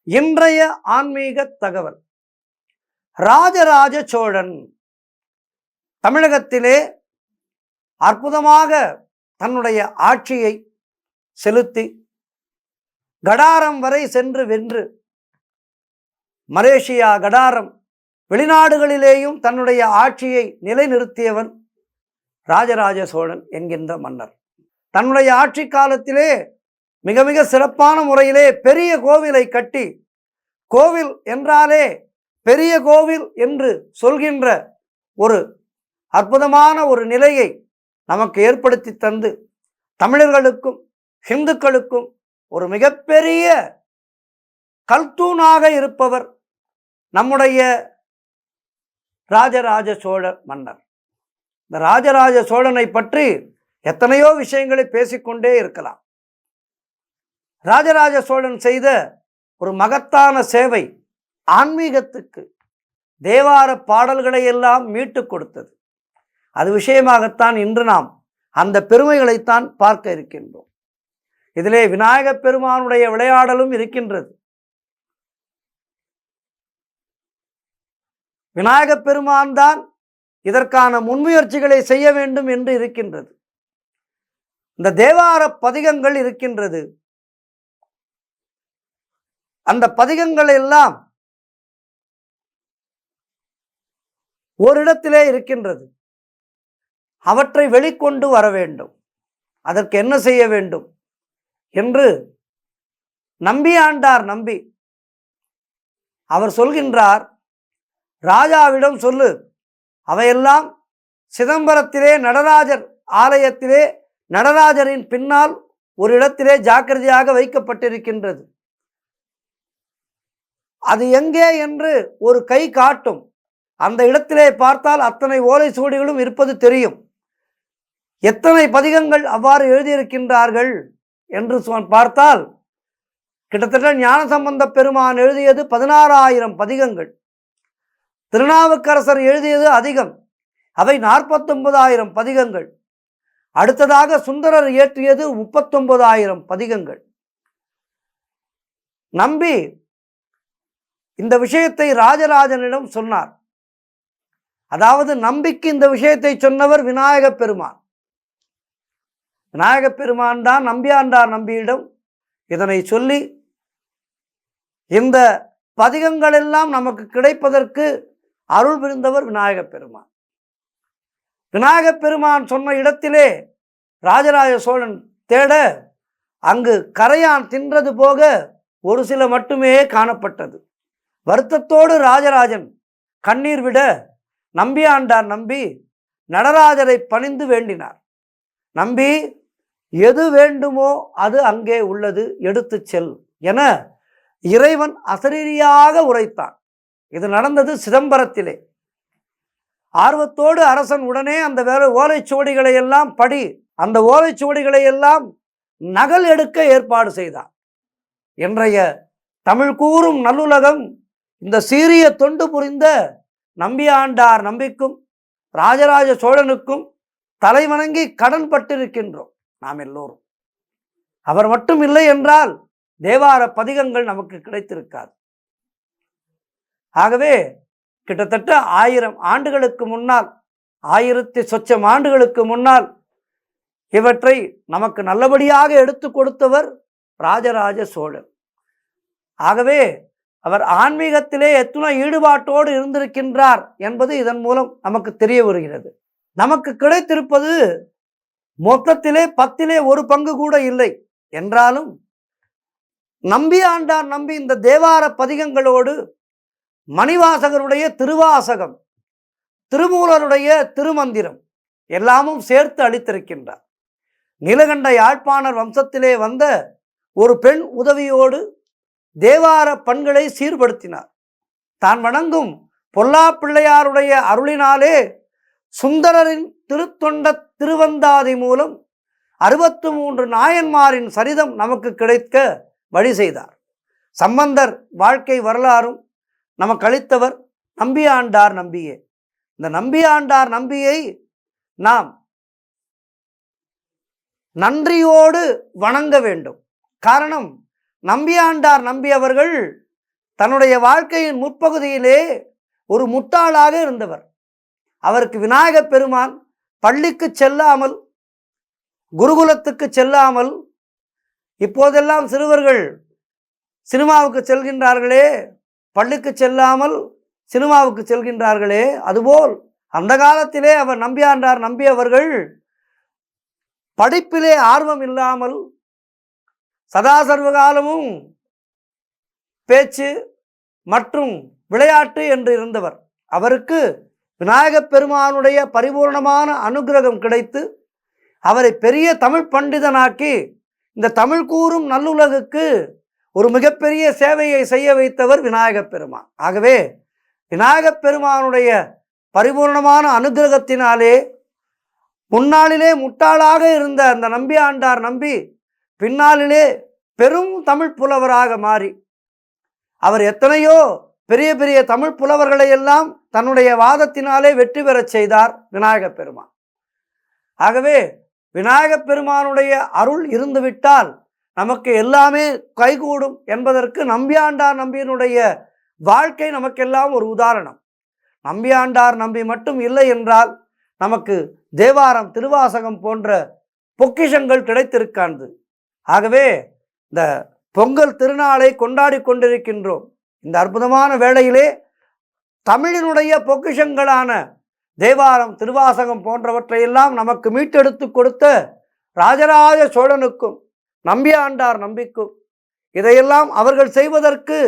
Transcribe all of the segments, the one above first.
இன்றைய ஆன்மீக தகவல். ராஜராஜ சோழன் தமிழகத்திலே அற்புதமாக தன்னுடைய ஆட்சியை செலுத்தி கடாரம் வரை சென்று வென்று மலேசியா, கடாரம், வெளிநாடுகளிலேயும் தன்னுடைய ஆட்சியை நிலைநிறுத்தியவன் ராஜராஜ சோழன் என்கின்ற மன்னர். தன்னுடைய ஆட்சி காலத்திலே மிக மிக சிறப்பான முறையிலே பெரிய கோவிலை கட்டி, கோவில் என்றாலே பெரிய கோவில் என்று சொல்கின்ற ஒரு அற்புதமான ஒரு நிலையை நமக்கு ஏற்படுத்தி தந்து தமிழர்களுக்கும் இந்துக்களுக்கும் ஒரு மிகப்பெரிய கல்தூணாக இருப்பவர் நம்முடைய ராஜராஜ சோழ மன்னர். இந்த ராஜராஜ சோழனை பற்றி எத்தனையோ விஷயங்களை பேசிக்கொண்டே இருக்கலாம். ராஜராஜ சோழன் செய்த ஒரு மகத்தான சேவை ஆன்மீகத்துக்கு தேவார பாடல்களை எல்லாம் மீட்டு கொடுத்தது. அது விஷயமாகத்தான் இன்று நாம் அந்த பெருமைகளைத்தான் பார்க்க இருக்கின்றோம். இதிலே விநாயகப் பெருமானுடைய விளையாடலும் இருக்கின்றது. விநாயகப் பெருமான் தான் இதற்கான முன்முயற்சிகளை செய்ய வேண்டும் என்று இருக்கின்றது. இந்த தேவார பதிகங்கள் இருக்கின்றது. அந்த பதிகங்கள் எல்லாம் ஓரிடத்திலே இருக்கின்றது. அவற்றை வெளிக்கொண்டு வர வேண்டும். அதற்கு என்ன செய்ய வேண்டும் என்று நம்பியாண்டார் நம்பி அவர் சொல்கின்றார், ராஜாவிடம் சொல்லு, அவையெல்லாம் சிதம்பரத்திலே நடராஜர் ஆலயத்திலே நடராஜரின் பின்னால் ஒரு இடத்திலே ஜாக்கிரதையாக வைக்கப்பட்டிருக்கின்றது. அது எங்கே என்று ஒரு கை காட்டும். அந்த இடத்திலே பார்த்தால் அத்தனை ஓலை சுவடிகளும் இருப்பது தெரியும். எத்தனை பதிகங்கள் அவ்வாறு எழுதியிருக்கின்றார்கள் என்று பார்த்தால் கிட்டத்தட்ட ஞானசம்பந்த பெருமான் எழுதியது 16,000 பதிகங்கள். திருநாவுக்கரசர் எழுதியது அதிகம், அவை 49,000 பதிகங்கள். அடுத்ததாக சுந்தரர் இயற்றியது 39,000 பதிகங்கள். நம்பி இந்த விஷயத்தை ராஜராஜனிடம் சொன்னார். அதாவது நம்பிக்கு இந்த விஷயத்தை சொன்னவர் விநாயகப் பெருமான். விநாயகப் பெருமான் தான் நம்பியாண்டார் நம்பியிடம் இதனை சொல்லி இந்த பதிகங்கள் எல்லாம் நமக்கு கிடைப்பதற்கு அருள் புரிந்தவர் விநாயகப் பெருமான். விநாயகப் பெருமான் சொன்ன இடத்திலே ராஜராஜ சோழன் தேட அங்கு கரையான் தின்றது போக ஒரு சில மட்டுமே காணப்பட்டது. வருத்தத்தோடு ராஜராஜன் கண்ணீர் விட நம்பியாண்டார் நம்பி நடராஜரை பணிந்து வேண்டினார். நம்பி, எது வேண்டுமோ அது அங்கே உள்ளது, எடுத்து செல் என இறைவன் அசரீரியாக உரைத்தான். இது நடந்தது சிதம்பரத்திலே. ஆர்வத்தோடு அரசன் உடனே அந்த ஓலைச்சுவடிகளை எல்லாம் படி, அந்த ஓலைச்சுவடிகளை எல்லாம் நகல் எடுக்க ஏற்பாடு செய்தார். இன்றைய தமிழ் கூறும் நல்லுலகம் இந்த சீரிய தொண்டு புரிந்த நம்பியாண்டார் நம்பிக்கும் ராஜராஜ சோழனுக்கும் தலைவணங்கி கடன் பட்டிருக்கின்றோம் நாம் எல்லோரும். அவர் மட்டும் இல்லை என்றால் தேவார பதிகங்கள் நமக்கு கிடைத்திருக்காது. ஆகவே கிட்டத்தட்ட 1000 ஆண்டுகளுக்கு முன்னால், 1000 சொச்சம் ஆண்டுகளுக்கு முன்னால் இவற்றை நமக்கு நல்லபடியாக எடுத்து கொடுத்தவர் ராஜராஜ சோழன். ஆகவே அவர் ஆன்மீகத்திலே எத்தனை ஈடுபாட்டோடு இருந்திருக்கின்றார் என்பது இதன் மூலம் நமக்கு தெரிய வருகிறது. நமக்கு கிடைத்திருப்பது மொத்தத்திலே 10ல் 1 பங்கு கூட இல்லை என்றாலும் நம்பியாண்டார் நம்பி இந்த தேவார பதிகங்களோடு மணிவாசகருடைய திருவாசகம், திருமூலருடைய திருமந்திரம் எல்லாமும் சேர்த்து அளித்திருக்கின்றார். நீலகண்ட யாழ்ப்பாணர் வம்சத்திலே வந்த ஒரு பெண் உதவியோடு தேவார பண்களை சீர்படுத்தினார். தான் வணங்கும் பொல்லா பிள்ளையாருடைய அருளினாலே சுந்தரரின் திருத்தொண்ட திருவந்தாதி மூலம் 63 நாயன்மாரின் சரிதம் நமக்கு கிடைக்க வழி செய்தார். சம்பந்தர் வாழ்க்கை வரலாறும் நமக்கு அளித்தவர் நம்பியாண்டார் நம்பியே. இந்த நம்பியாண்டார் நம்பியை நாம் நன்றியோடு வணங்க வேண்டும். காரணம், நம்பியாண்டார் நம்பி அவர்கள் தன்னுடைய வாழ்க்கையின் முற்பகுதியிலே ஒரு முட்டாளாக இருந்தவர். அவருக்கு விநாயகப் பெருமான் பள்ளிக்கு செல்லாமல், குருகுலத்துக்கு செல்லாமல், இப்போதெல்லாம் சிறுவர்கள் சினிமாவுக்கு செல்கின்றார்களே, பள்ளிக்கு செல்லாமல் சினிமாவுக்கு செல்கின்றார்களே, அதுபோல் அந்த காலத்திலே அவர் நம்பியாண்டார் நம்பியவர்கள் படிப்பிலே ஆர்வம் இல்லாமல் சதா சர்வகாலமும் பேச்சு மற்றும் விளையாட்டு என்று இருந்தவர். அவருக்கு விநாயகப் பெருமானுடைய பரிபூர்ணமான அனுகிரகம் கிடைத்து அவரை பெரிய தமிழ் பண்டிதனாக்கி இந்த தமிழ் கூறும் நல்லுலகுக்கு ஒரு மிகப்பெரிய சேவையை செய்ய வைத்தவர் விநாயகப் பெருமான். ஆகவே விநாயகப் பெருமானுடைய பரிபூர்ணமான அனுகிரகத்தினாலே முன்னாளிலே முட்டாளாக இருந்த அந்த நம்பியாண்டார் நம்பி பின்னாளிலே பெரும் தமிழ் புலவராக மாறி அவர் எத்தனையோ பெரிய பெரிய தமிழ் புலவர்களை எல்லாம் தன்னுடைய வாதத்தினாலே வெற்றி பெறச் செய்தார் விநாயகப் பெருமான். ஆகவே விநாயகப் பெருமானுடைய அருள் இருந்துவிட்டால் நமக்கு எல்லாமே கைகூடும் என்பதற்கு நம்பியாண்டார் நம்பியினுடைய வாழ்க்கை நமக்கெல்லாம் ஒரு உதாரணம். நம்பியாண்டார் நம்பி மட்டும் இல்லை என்றால் நமக்கு தேவாரம், திருவாசகம் போன்ற பொக்கிஷங்கள் கிடைத்திருக்காது. ஆகவே இந்த பொங்கல் திருநாளை கொண்டாடி கொண்டிருக்கின்றோம். இந்த அற்புதமான வேளையிலே தமிழினுடைய பொக்கிஷங்களான தேவாரம், திருவாசகம் போன்றவற்றையெல்லாம் நமக்கு மீட்டெடுத்து கொடுத்த ராஜராஜ சோழனுக்கும் நம்பியாண்டார் நம்பிக்கும், இதையெல்லாம் அவர்கள் செய்வதற்கு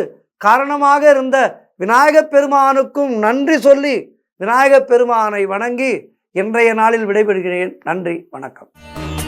காரணமாக இருந்த விநாயகப் பெருமானுக்கும் நன்றி சொல்லி விநாயகப் பெருமானை வணங்கி இன்றைய நாளில் விடைபெறுகிறேன். நன்றி, வணக்கம்.